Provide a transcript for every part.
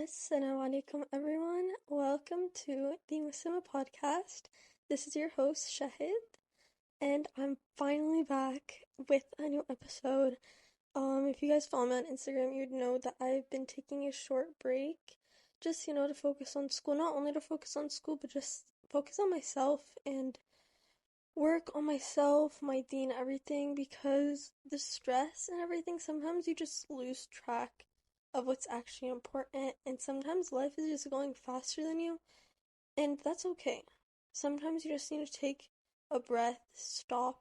Assalamu alaikum everyone. Welcome to the Muslima podcast. This is your host Shahid, and I'm finally back with a new episode. If you guys follow me on Instagram, you'd know that I've been taking a short break, just to focus on school. Not only to focus on school, but just focus on myself and work on myself, my deen, everything, because the stress and everything, sometimes you just lose track of what's actually important, and sometimes life is just going faster than you, and that's okay. Sometimes you just need to take a breath, stop,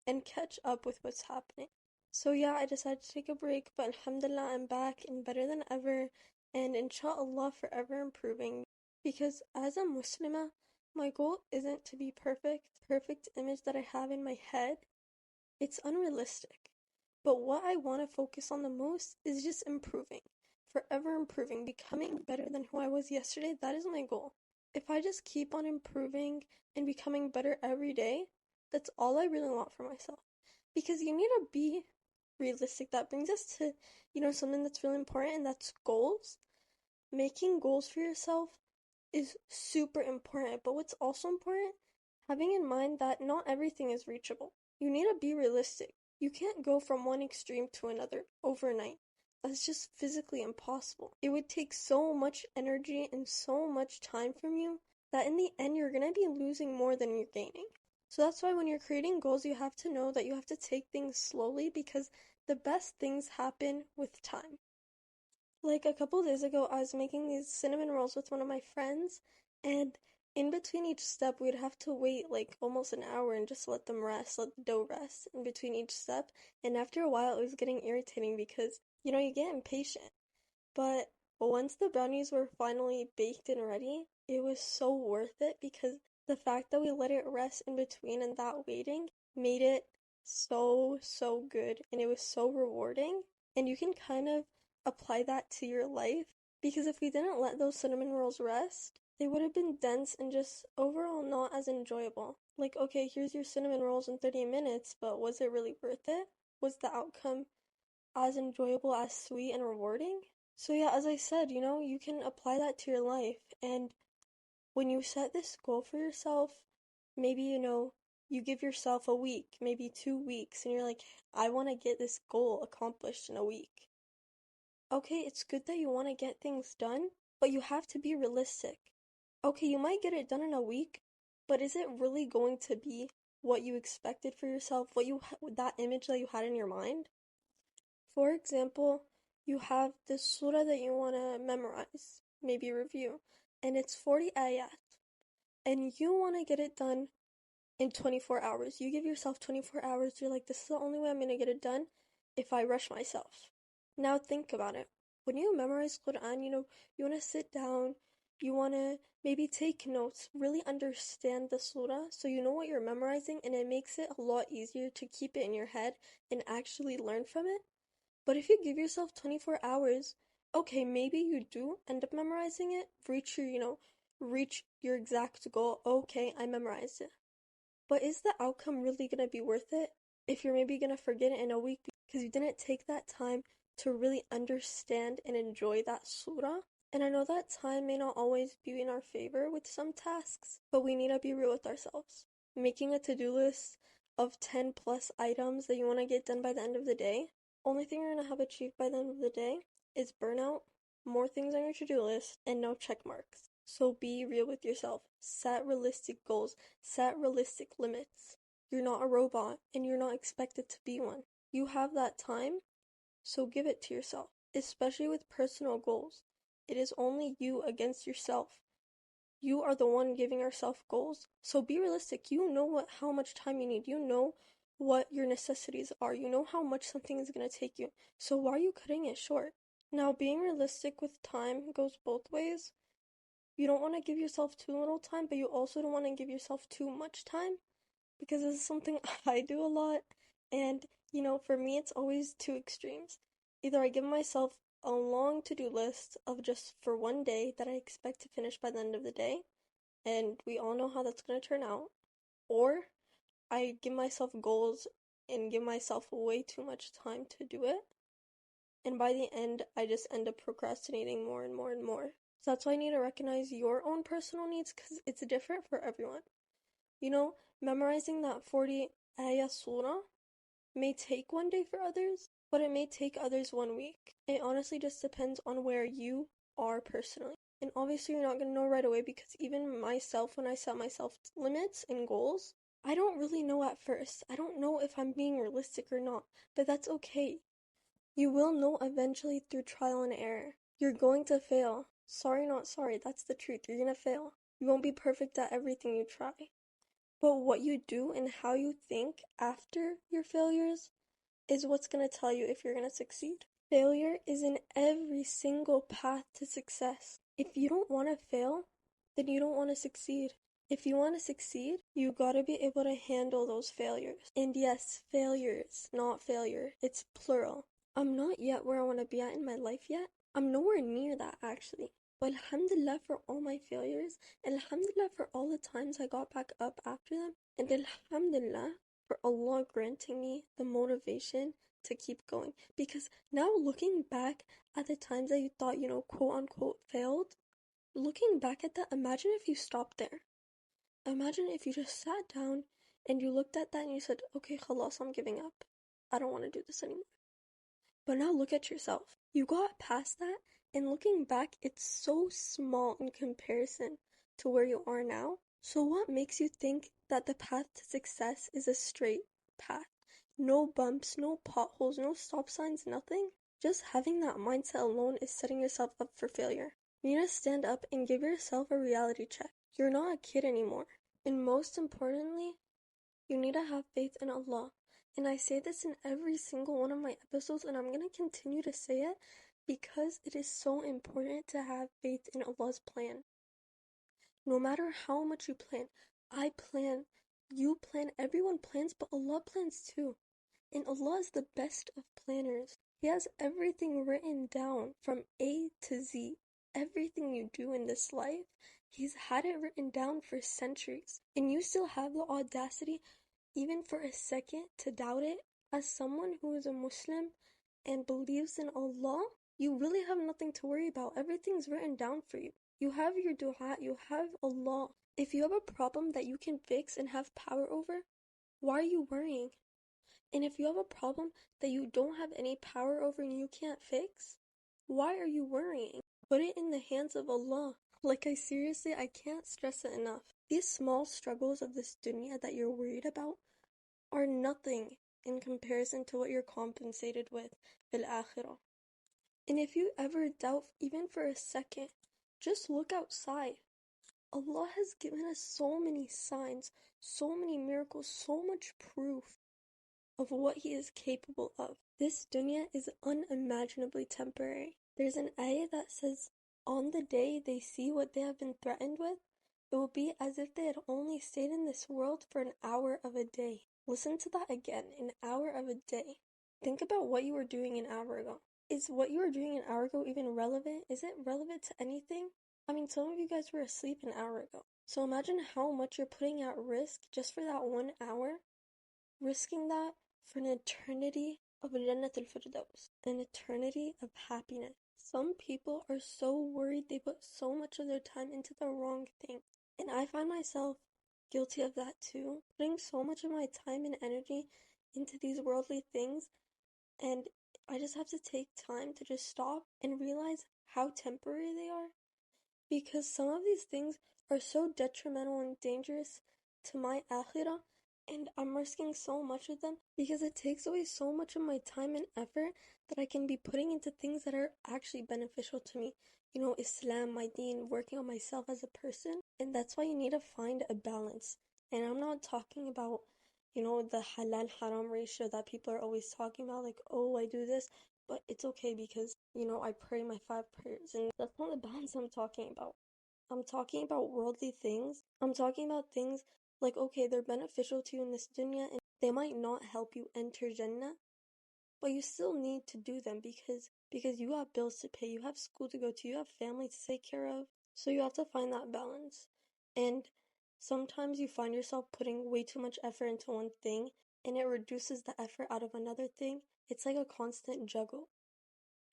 and catch up with what's happening. So yeah, I decided to take a break, but alhamdulillah, I'm back and better than ever, and inshallah forever improving. Because as a Muslimah, my goal isn't to be perfect image that I have in my head. It's unrealistic. But what I want to focus on the most is just improving, forever improving, becoming better than who I was yesterday. That is my goal. If I just keep on improving and becoming better every day, that's all I really want for myself. Because you need to be realistic. That brings us to, something that's really important, and that's goals. Making goals for yourself is super important, but what's also important, having in mind that not everything is reachable. You need to be realistic. You can't go from one extreme to another overnight. That's just physically impossible. It would take so much energy and so much time from you that in the end you're gonna be losing more than you're gaining. So that's why when you're creating goals, you have to know that you have to take things slowly, because the best things happen with time. Like a couple days ago, I was making these cinnamon rolls with one of my friends, and in between each step, we'd have to wait like almost an hour and just let them rest, let the dough rest in between each step. And after a while, it was getting irritating because, you get impatient. But once the brownies were finally baked and ready, it was so worth it, because the fact that we let it rest in between and that waiting made it so, so good, and it was so rewarding. And you can kind of apply that to your life, because if we didn't let those cinnamon rolls rest, they would have been dense and just overall not as enjoyable. Like, okay, here's your cinnamon rolls in 30 minutes, but was it really worth it? Was the outcome as enjoyable, as sweet and rewarding? So yeah, as I said, you can apply that to your life. And when you set this goal for yourself, maybe, you give yourself a week, maybe 2 weeks, and you're like, I want to get this goal accomplished in a week. Okay, it's good that you want to get things done, but you have to be realistic. Okay, you might get it done in a week, but is it really going to be what you expected for yourself, that image that you had in your mind? For example, you have this surah that you want to memorize, maybe review, and it's 40 ayat, and you want to get it done in 24 hours. You give yourself 24 hours, you're like, this is the only way I'm going to get it done if I rush myself. Now think about it. When you memorize Quran, you want to sit down, you want to maybe take notes, really understand the surah so you know what you're memorizing, and it makes it a lot easier to keep it in your head and actually learn from it. But if you give yourself 24 hours, okay, maybe you do end up memorizing it, reach your exact goal. Okay, I memorized it. But is the outcome really gonna be worth it if you're maybe gonna forget it in a week because you didn't take that time to really understand and enjoy that surah? And I know that time may not always be in our favor with some tasks, but we need to be real with ourselves. Making a to-do list of 10 plus items that you want to get done by the end of the day, only thing you're going to have achieved by the end of the day is burnout, more things on your to-do list, and no check marks. So be real with yourself. Set realistic goals. Set realistic limits. You're not a robot, and you're not expected to be one. You have that time, so give it to yourself, especially with personal goals. It is only you against yourself. You are the one giving yourself goals. So be realistic. You know how much time you need. You know what your necessities are. You know how much something is going to take you. So why are you cutting it short? Now, being realistic with time goes both ways. You don't want to give yourself too little time, but you also don't want to give yourself too much time, because this is something I do a lot. And, for me, it's always two extremes. Either I give myself a long to-do list of just for one day that I expect to finish by the end of the day, and we all know how that's going to turn out, or I give myself goals and give myself way too much time to do it, And by the end, I just end up procrastinating more and more and more. So that's why I need to recognize your own personal needs because it's different for everyone. You know, memorizing that 40 ayah surah may take one day for others, but it may take others 1 week. It honestly just depends on where you are personally. And obviously, you're not going to know right away because even myself, when I set myself limits and goals, I don't really know at first. I don't know if I'm being realistic or not, but that's okay. You will know eventually through trial and error. You're going to fail. Sorry, not sorry. That's the truth. You're going to fail. You won't be perfect at everything you try. But what you do and how you think after your failures is what's going to tell you if you're going to succeed. Failure is in every single path to success. If you don't want to fail, then you don't want to succeed. If you want to succeed, you gotta be able to handle those failures. And yes, failures, not failure. It's plural. I'm not yet where I want to be at in my life yet. I'm nowhere near that actually. But alhamdulillah for all my failures, and alhamdulillah for all the times I got back up after them, and alhamdulillah for Allah granting me the motivation to keep going. Because now looking back at the times that you thought, quote unquote failed, looking back at that, imagine if you stopped there. Imagine if you just sat down and you looked at that and you said, okay, khalas, I'm giving up. I don't want to do this anymore. But now look at yourself. You got past that, and looking back, it's so small in comparison to where you are now. So what makes you think that the path to success is a straight path? No bumps, no potholes, no stop signs, nothing? Just having that mindset alone is setting yourself up for failure. You need to stand up and give yourself a reality check. You're not a kid anymore. And most importantly, you need to have faith in Allah. And I say this in every single one of my episodes, and I'm going to continue to say it because it is so important to have faith in Allah's plan. No matter how much you plan, I plan, you plan, everyone plans, but Allah plans too. And Allah is the best of planners. He has everything written down from A to Z. Everything you do in this life, He's had it written down for centuries. And you still have the audacity, even for a second, to doubt it. As someone who is a Muslim and believes in Allah, you really have nothing to worry about. Everything's written down for you. You have your dua, you have Allah. If you have a problem that you can fix and have power over, why are you worrying? And if you have a problem that you don't have any power over and you can't fix, why are you worrying? Put it in the hands of Allah. Like, I can't stress it enough. These small struggles of this dunya that you're worried about are nothing in comparison to what you're compensated with fil akhirah. And if you ever doubt, even for a second, just look outside. Allah has given us so many signs, so many miracles, so much proof of what He is capable of. This dunya is unimaginably temporary. There's an ayah that says, on the day they see what they have been threatened with, it will be as if they had only stayed in this world for an hour of a day. Listen to that again, an hour of a day. Think about what you were doing an hour ago. Is what you were doing an hour ago even relevant? Is it relevant to anything? I mean, some of you guys were asleep an hour ago. So imagine how much you're putting at risk just for that 1 hour. Risking that for an eternity of Jannat al-Firdaus, an eternity of happiness. Some people are so worried they put so much of their time into the wrong thing. And I find myself guilty of that too. Putting so much of my time and energy into these worldly things, and I just have to take time to just stop and realize how temporary they are. Because some of these things are so detrimental and dangerous to my akhirah, and I'm risking so much of them because it takes away so much of my time and effort that I can be putting into things that are actually beneficial to me. Islam, my deen, working on myself as a person. And that's why you need to find a balance. And I'm not talking about, the halal haram ratio that people are always talking about, like, oh, I do this, but it's okay because, I pray my 5 prayers. And that's not the balance I'm talking about. I'm talking about worldly things. I'm talking about things like, okay, they're beneficial to you in this dunya and they might not help you enter Jannah, but you still need to do them because you have bills to pay, you have school to go to, you have family to take care of. So you have to find that balance. And sometimes you find yourself putting way too much effort into one thing and it reduces the effort out of another thing. It's like a constant juggle.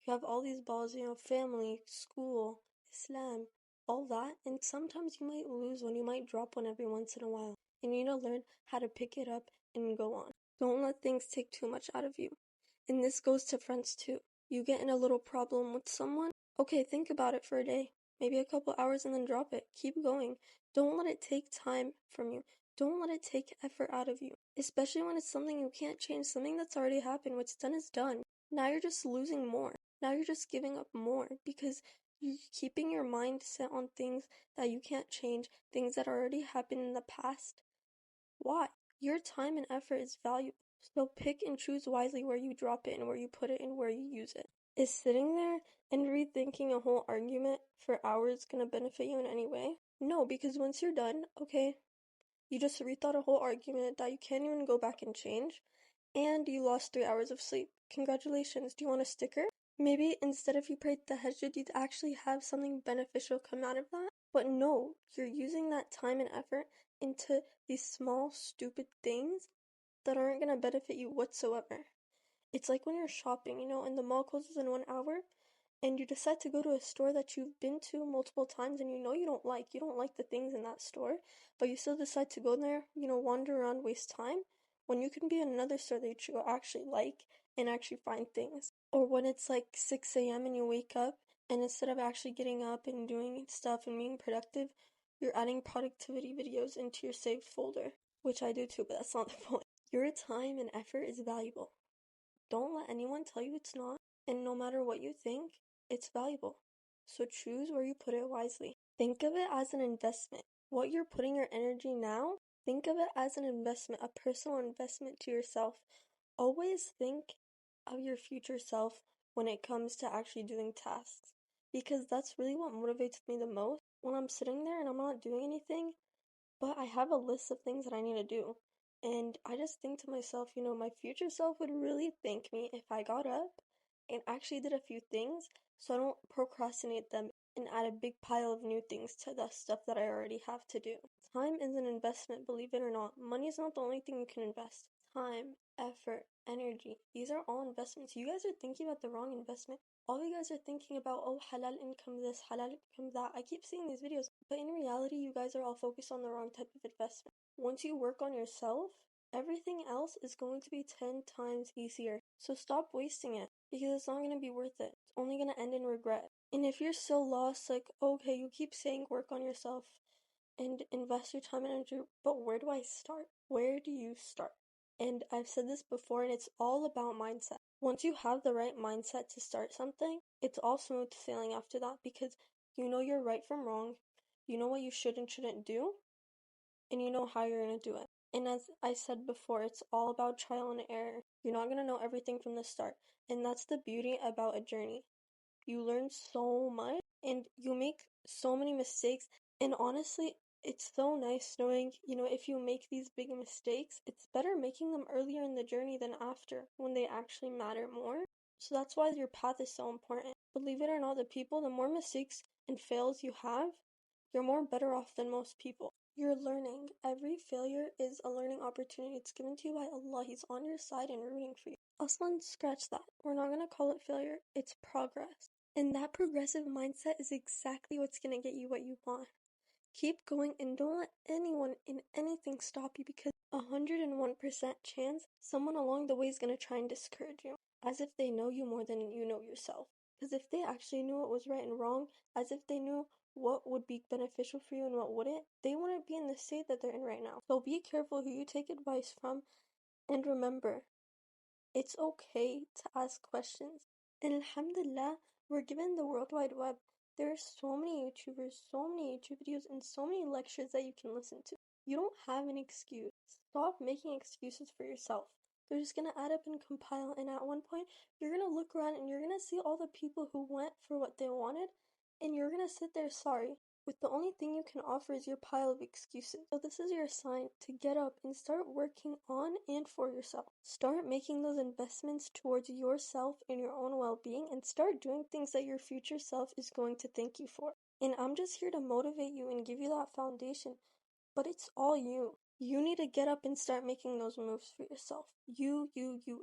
You have all these balls, family, school, Islam, all that, and sometimes you might lose one, you might drop one every once in a while, and you need to learn how to pick it up and go on. Don't let things take too much out of you. And this goes to friends too. You get in a little problem with someone, okay, think about it for a day, maybe a couple hours, and then drop it. Keep going. Don't let it take time from you. Don't let it take effort out of you, especially when it's something you can't change, something that's already happened. What's done is done. Now you're just losing more. Now you're just giving up more because you're keeping your mind set on things that you can't change, things that already happened in the past. Why? Your time and effort is valuable. So pick and choose wisely where you drop it and where you put it and where you use it. Is sitting there and rethinking a whole argument for hours gonna benefit you in any way? No, because once you're done, okay, you just rethought a whole argument that you can't even go back and change, and you lost 3 hours of sleep. Congratulations. Do you want a sticker? Maybe instead of you prayed the tahajjud, you'd actually have something beneficial come out of that. But no, you're using that time and effort into these small, stupid things that aren't gonna benefit you whatsoever. It's like when you're shopping, and the mall closes in 1 hour, and you decide to go to a store that you've been to multiple times and you don't like the things in that store, but you still decide to go there, wander around, waste time, when you can be in another store that you actually like and actually find things. Or when it's like 6 a.m. and you wake up, and instead of actually getting up and doing stuff and being productive, you're adding productivity videos into your saved folder, which I do too, but that's not the point. Your time and effort is valuable. Don't let anyone tell you it's not, and no matter what you think, it's valuable. So choose where you put it wisely. Think of it as an investment. What you're putting your energy now, think of it as an investment, a personal investment to yourself. Always think of your future self when it comes to actually doing tasks, because that's really what motivates me the most. When I'm sitting there and I'm not doing anything, but I have a list of things that I need to do. And I just think to myself, my future self would really thank me if I got up and actually did a few things so I don't procrastinate them and add a big pile of new things to the stuff that I already have to do. Time is an investment, believe it or not. Money is not the only thing you can invest. Time, effort, energy, these are all investments. You guys are thinking about the wrong investment. All you guys are thinking about, oh, halal income this, halal income that. I keep seeing these videos, but in reality, you guys are all focused on the wrong type of investment. Once you work on yourself, everything else is going to be 10 times easier. So stop wasting it, because it's not going to be worth it. It's only going to end in regret. And if you're so lost, like, okay, you keep saying work on yourself and invest your time and energy, but where do I start? Where do you start? And I've said this before, and it's all about mindset. Once you have the right mindset to start something, it's all smooth sailing after that, because you know you're right from wrong, you know what you should and shouldn't do, and you know how you're going to do it. And as I said before, it's all about trial and error. You're not going to know everything from the start, and that's the beauty about a journey. You learn so much, and you make so many mistakes, and honestly, it's so nice knowing, if you make these big mistakes, it's better making them earlier in the journey than after, when they actually matter more. So that's why your path is so important. Believe it or not, the more mistakes and fails you have, you're more better off than most people. You're learning. Every failure is a learning opportunity. It's given to you by Allah. He's on your side and rooting for you. Aslan, scratch that. We're not going to call it failure. It's progress. And that progressive mindset is exactly what's going to get you what you want. Keep going and don't let anyone in anything stop you, because 101% chance someone along the way is going to try and discourage you, as if they know you more than you know yourself. Because if they actually knew what was right and wrong, as if they knew what would be beneficial for you and what wouldn't, they wouldn't be in the state that they're in right now. So be careful who you take advice from, and remember, it's okay to ask questions. And alhamdulillah, we're given the World Wide Web. There are so many YouTubers, so many YouTube videos, and so many lectures that you can listen to. You don't have an excuse. Stop making excuses for yourself. They're just gonna add up and compile, and at one point, you're gonna look around and you're gonna see all the people who went for what they wanted, and you're gonna sit there sorry, with the only thing you can offer is your pile of excuses. So this is your sign to get up and start working on and for yourself. Start making those investments towards yourself and your own well-being, and start doing things that your future self is going to thank you for. And I'm just here to motivate you and give you that foundation, but it's all you. You need to get up and start making those moves for yourself. You.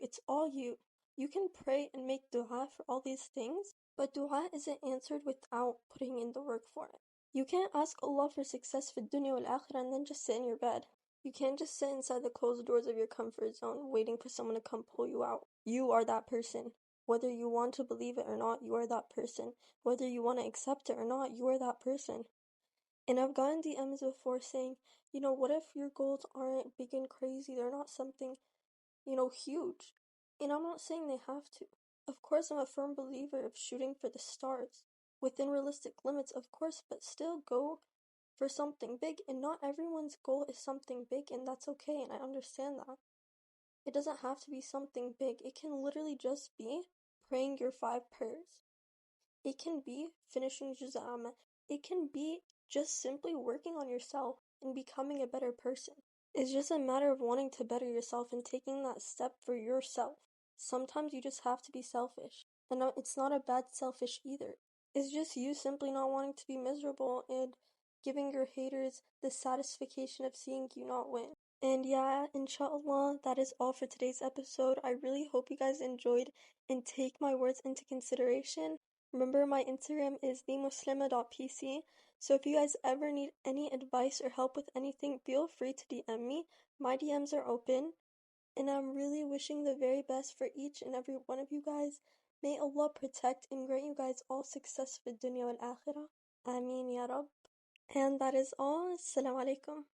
It's all you. You can pray and make dua for all these things, but dua isn't answered without putting in the work for it. You can't ask Allah for success for dunya wal akhirah and then just sit in your bed. You can't just sit inside the closed doors of your comfort zone waiting for someone to come pull you out. You are that person. Whether you want to believe it or not, you are that person. Whether you want to accept it or not, you are that person. And I've gotten DMs before saying, what if your goals aren't big and crazy? They're not something, huge. And I'm not saying they have to. Of course, I'm a firm believer of shooting for the stars. Within realistic limits, of course, but still go for something big. And not everyone's goal is something big, and that's okay, and I understand that. It doesn't have to be something big. It can literally just be praying your 5 prayers. It can be finishing Juz' Amma. It can be just simply working on yourself and becoming a better person. It's just a matter of wanting to better yourself and taking that step for yourself. Sometimes you just have to be selfish. And it's not a bad selfish either. It's just you simply not wanting to be miserable and giving your haters the satisfaction of seeing you not win. And yeah, inshallah, that is all for today's episode. I really hope you guys enjoyed and take my words into consideration. Remember, my Instagram is themuslima.pc. So if you guys ever need any advice or help with anything, feel free to DM me. My DMs are open. And I'm really wishing the very best for each and every one of you guys. May Allah protect and grant you guys all success for dunya wal akhirah. Ameen ya Rabb. And that is all. Assalamu alaikum.